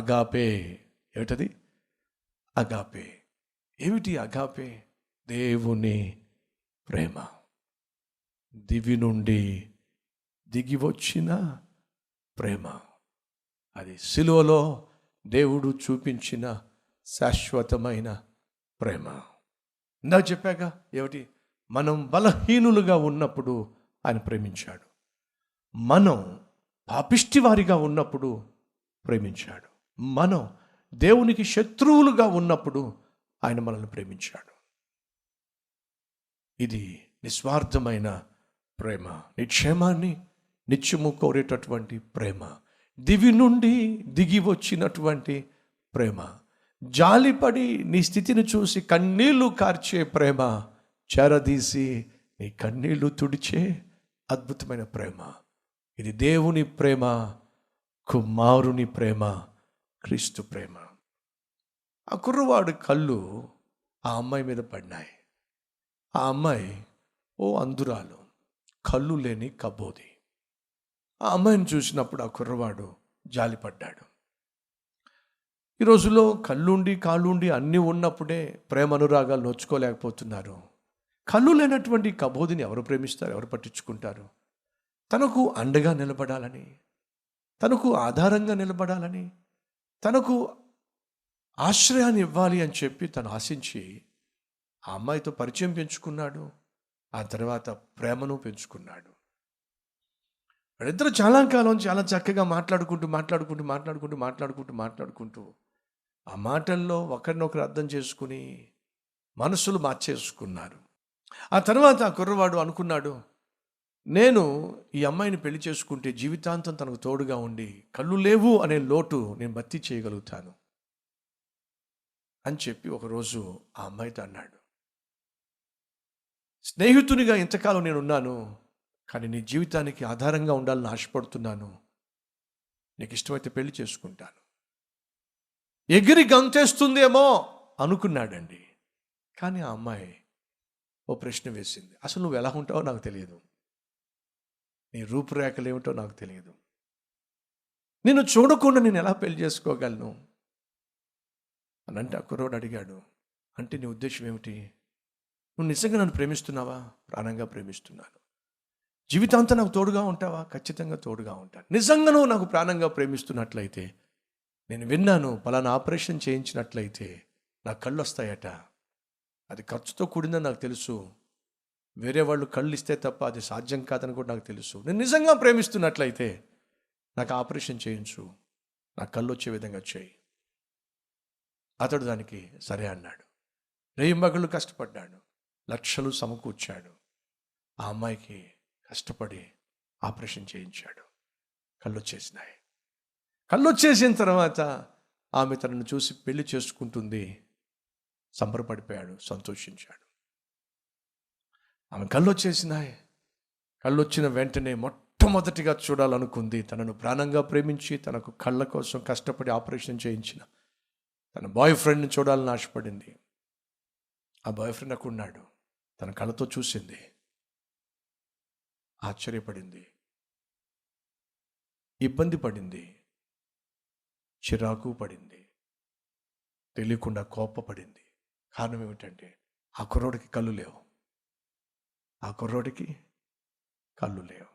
Agape. ఏమిటది? Agape. ఏమిటి agape? దేవుని ప్రేమ, దివి నుండి దిగి వచ్చిన ప్రేమ. అది సిలువలో దేవుడు చూపించిన శాశ్వతమైన ప్రేమ. ఇందాక చెప్పాక ఏమిటి? మనం బలహీనులుగా ఉన్నప్పుడు ఆయన ప్రేమించాడు. మనం పాపిష్టి వారిగా ఉన్నప్పుడు ప్రేమించాడు. మనం దేవునికి శత్రువులుగా ఉన్నప్పుడు ఆయన మనల్ని ప్రేమించాడు. ఇది నిస్వార్థమైన ప్రేమ, నీ క్షేమాన్ని నిత్యము కోరేటటువంటి ప్రేమ, దివి నుండి దిగి వచ్చినటువంటి ప్రేమ, జాలిపడి నీ స్థితిని చూసి కన్నీళ్లు కార్చే ప్రేమ, చేరదీసి నీ కన్నీళ్లు తుడిచే అద్భుతమైన ప్రేమ. ఇది దేవుని ప్రేమ, కుమారుని ప్రేమ, క్రీస్తు ప్రేమ. ఆ కుర్రవాడి కళ్ళు ఆ అమ్మాయి మీద పడినాయి. ఆ అమ్మాయి ఓ అందురాలు, కళ్ళు లేని కబోది. ఆ అమ్మాయిని చూసినప్పుడు ఆ కుర్రవాడు జాలిపడ్డాడు. ఈ రోజుల్లో కళ్ళుండి కాళ్ళుండి అన్నీ ఉన్నప్పుడే ప్రేమ అనురాగాలు నోచుకోలేకపోతున్నారు. కళ్ళు లేనటువంటి కబోదిని ఎవరు ప్రేమిస్తారు? ఎవరు పట్టించుకుంటారు? తనకు అండగా నిలబడాలని, తనకు ఆధారంగా నిలబడాలని, తనకు ఆశ్రయాన్ని ఇవ్వాలి అని చెప్పి తను ఆశించి ఆ అమ్మాయితో పరిచయం పెంచుకున్నాడు. ఆ తర్వాత ప్రేమను పెంచుకున్నాడు. వాళ్ళిద్దరూ చాలా కాలం చాలా చక్కగా మాట్లాడుకుంటూ ఆ మాటల్లో ఒకరినొకరు అర్థం చేసుకుని మనసులు మార్చేసుకున్నారు. ఆ తర్వాత ఆ కుర్రవాడు అనుకున్నాడు, నేను ఈ అమ్మాయిని పెళ్లి చేసుకుంటే జీవితాంతం తనకు తోడుగా ఉండి కళ్ళు లేవు అనే లోటు నేను భర్తీ చేయగలుగుతాను అని చెప్పి ఒకరోజు ఆ అమ్మాయితో అన్నాడు, స్నేహితునిగా ఇంతకాలం నేను ఉన్నాను, కానీ నీ జీవితానికి ఆధారంగా ఉండాలని ఆశపడుతున్నాను. నీకు ఇష్టమైతే పెళ్లి చేసుకుంటాను. ఎగిరి గంతేస్తుందేమో అనుకున్నాడండి. కానీ ఆ అమ్మాయి ఓ ప్రశ్న వేసింది, అసలు నువ్వు ఎలా ఉంటావో నాకు తెలియదు, నీ రూపురేఖలు ఏమిటో నాకు తెలియదు, నిన్ను చూడకుండా నేను ఎలా పెళ్లి చేసుకోగలను అని అంటే ఆ కుర్రోడు అడిగాడు, అంటే నీ ఉద్దేశం ఏమిటి? నువ్వు నిజంగా నన్ను ప్రేమిస్తున్నావా? ప్రాణంగా ప్రేమిస్తున్నాను. జీవితాంతం నాకు తోడుగా ఉంటావా? ఖచ్చితంగా తోడుగా ఉంటాను. నిజంగా నువ్వు నాకు ప్రాణంగా ప్రేమిస్తున్నట్లయితే, నేను విన్నాను పలానా ఆపరేషన్ చేయించినట్లయితే నా కళ్ళు వస్తాయట. అది ఖర్చుతో కూడిందని నాకు తెలుసు. వేరే వాళ్ళు కళ్ళు ఇస్తే తప్ప అది సాధ్యం కాదని కూడా నాకు తెలుసు. నేను నిజంగా ప్రేమిస్తున్నట్లయితే నాకు ఆపరేషన్ చేయించు, నా కళ్ళు వచ్చే విధంగా చేయి. అతడు దానికి సరే అన్నాడు. రేయింబగళ్ళు కష్టపడ్డాడు, లక్షలు సమకూర్చాడు. ఆ అమ్మాయికి కష్టపడి ఆపరేషన్ చేయించాడు. కళ్ళు వచ్చేసినాయి. కళ్ళు వచ్చేసిన తర్వాత ఆమె తనను చూసి పెళ్లి చేసుకుంటుంది. సంబరపడిపోయాడు, సంతోషించాడు. ఆమె కళ్ళు వచ్చేసినాయి. కళ్ళు వచ్చిన వెంటనే మొట్టమొదటిగా చూడాలనుకుంది, తనను ప్రాణంగా ప్రేమించి తనకు కళ్ళ కోసం కష్టపడి ఆపరేషన్ చేయించిన తన బాయ్ ఫ్రెండ్ని చూడాలని ఆశపడింది. ఆ బాయ్ ఫ్రెండ్ అక్కడ ఉన్నాడు. తన కళ్ళతో చూసింది, ఆశ్చర్యపడింది, ఇబ్బంది పడింది, చిరాకు పడింది, తెలియకుండా కోపపడింది. కారణం ఏమిటంటే ఆ కుర్రోడికి కళ్ళు లేవు.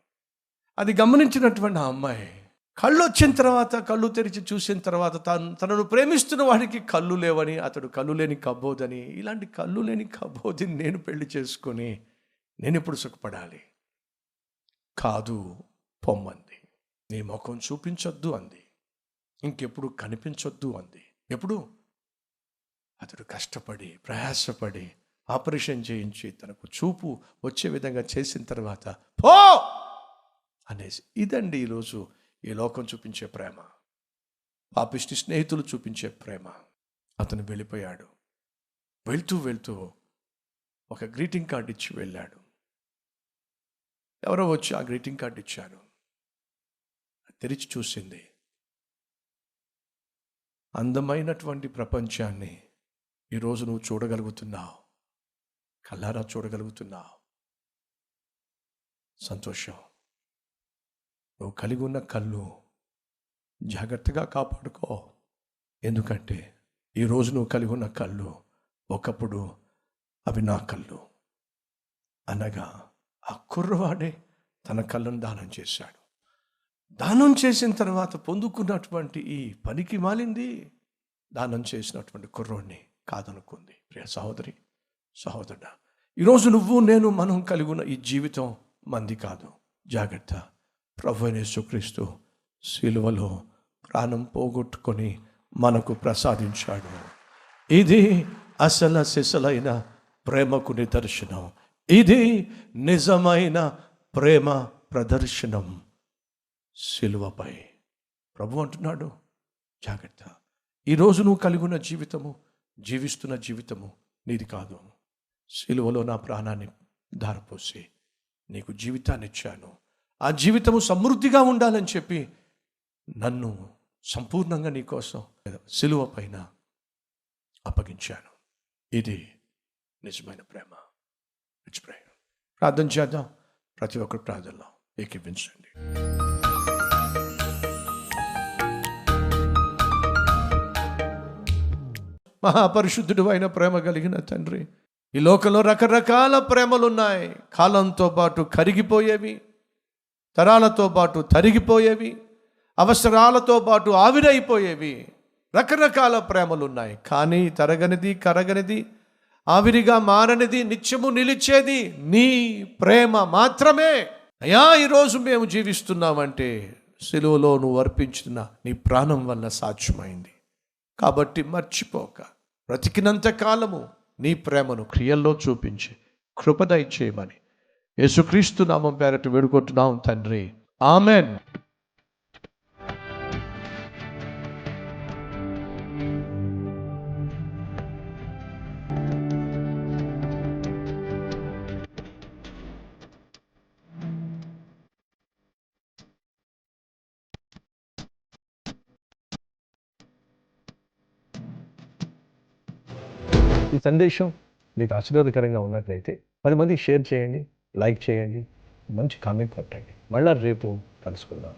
అది గమనించినటువంటి ఆ అమ్మాయి కళ్ళు వచ్చిన తర్వాత, కళ్ళు తెరిచి చూసిన తర్వాత తనను ప్రేమిస్తున్న వాడికి కళ్ళు లేవని, అతడు కళ్ళు లేని కబోదని, ఇలాంటి కళ్ళు లేని కబోదిని నేను పెళ్లి చేసుకొని నేను ఎప్పుడు సుఖపడాలి? కాదు, పొమ్మంది. నీ ముఖం చూపించొద్దు అంది. ఇంకెప్పుడు కనిపించొద్దు అంది. ఎప్పుడు? అతడు కష్టపడి ప్రయాసపడి ఆపరేషన్ చేయించి తనకు చూపు వచ్చే విధంగా చేసిన తర్వాత పో అనేసి. ఇదండి ఈరోజు ఈ లోకం చూపించే ప్రేమ, పాపిష్టి స్నేహితులు చూపించే ప్రేమ. అతను వెళ్ళిపోయాడు. వెళ్తూ ఒక గ్రీటింగ్ కార్డు ఇచ్చి వెళ్ళాడు. ఎవరో వచ్చి ఆ గ్రీటింగ్ కార్డు ఇచ్చారు. తెరిచి చూసింది. అందమైనటువంటి ప్రపంచాన్ని ఈరోజు నువ్వు చూడగలుగుతున్నావు, కళ్ళారా చూడగలుగుతున్నావు. సంతోషం. నువ్వు కలిగి ఉన్న కళ్ళు జాగ్రత్తగా కాపాడుకో. ఎందుకంటే ఈరోజు నువ్వు కలిగి ఉన్న కళ్ళు ఒకప్పుడు అవి నా కళ్ళు అనగా ఆ కుర్రవాడే తన కళ్ళను దానం చేశాడు. దానం చేసిన తర్వాత పొందుకున్నటువంటి ఈ పనికి మాలింది దానం చేసినటువంటి కుర్రోడిని కాదనుకుంది. ప్రియ సహోదరి సహోదరుడా, ఈరోజు నువ్వు నేను మనం కలిగి ఉన్న ఈ జీవితం మంది కాదు. జాగ్రత్త. ప్రభువైన యేసుక్రీస్తు సిలువలో ప్రాణం పోగొట్టుకొని మనకు ప్రసాదించాడు. ఇది అసలు సిసలైన ప్రేమకు నిదర్శనం. ఇది నిజమైన ప్రేమ ప్రదర్శనం. సిలువపై ప్రభు అంటున్నాడు, జాగ్రత్త. ఈరోజు నువ్వు కలిగి ఉన్న జీవితము, జీవిస్తున్న జీవితము నీది కాదు. సిలువలో నా ప్రాణాన్ని ధారపోసి నీకు జీవితాన్ని ఇచ్చాను. ఆ జీవితము సమృద్ధిగా ఉండాలని చెప్పి నన్ను సంపూర్ణంగా నీకోసం సిలువ పైన అప్పగించాను. ఇది నిజమైన ప్రేమ. ప్రార్థన చేద్దాం. ప్రతి ఒక్కరు ప్రార్థనలో ఏకీవించండి. మహాపరిశుద్ధుడు అయిన ప్రేమ కలిగిన తండ్రి, ఈ లోకంలో రకరకాల ప్రేమలున్నాయి. కాలంతో పాటు కరిగిపోయేవి, తరాలతో పాటు తరిగిపోయేవి, అవసరాలతో పాటు ఆవిరైపోయేవి. రకరకాల ప్రేమలున్నాయి. కానీ తరగనిది, కరగనిది, ఆవిరిగా మారనిది, నిత్యము నిలిచేది నీ ప్రేమ మాత్రమే. అయ్యా, ఈరోజు మేము జీవిస్తున్నామంటే సిలువలో నువ్వు అర్పించిన నీ ప్రాణం వల్ల సాధ్యమైంది. కాబట్టి మర్చిపోక బ్రతికినంత కాలము నీ ప్రేమను క్రియల్లో చూపించి కృప దయచేయమని యేసుక్రీస్తు నామం పేరట వేడుకుంటున్నాం తండ్రి. ఆమెన్. ఈ సందేశం మీకు ఆశీర్వాదకరంగా ఉన్నట్లయితే 10 మందికి షేర్ చేయండి, లైక్ చేయండి, మంచి కామెంట్ పెట్టండి. మళ్ళీ రేపు కలుసుకుందాం.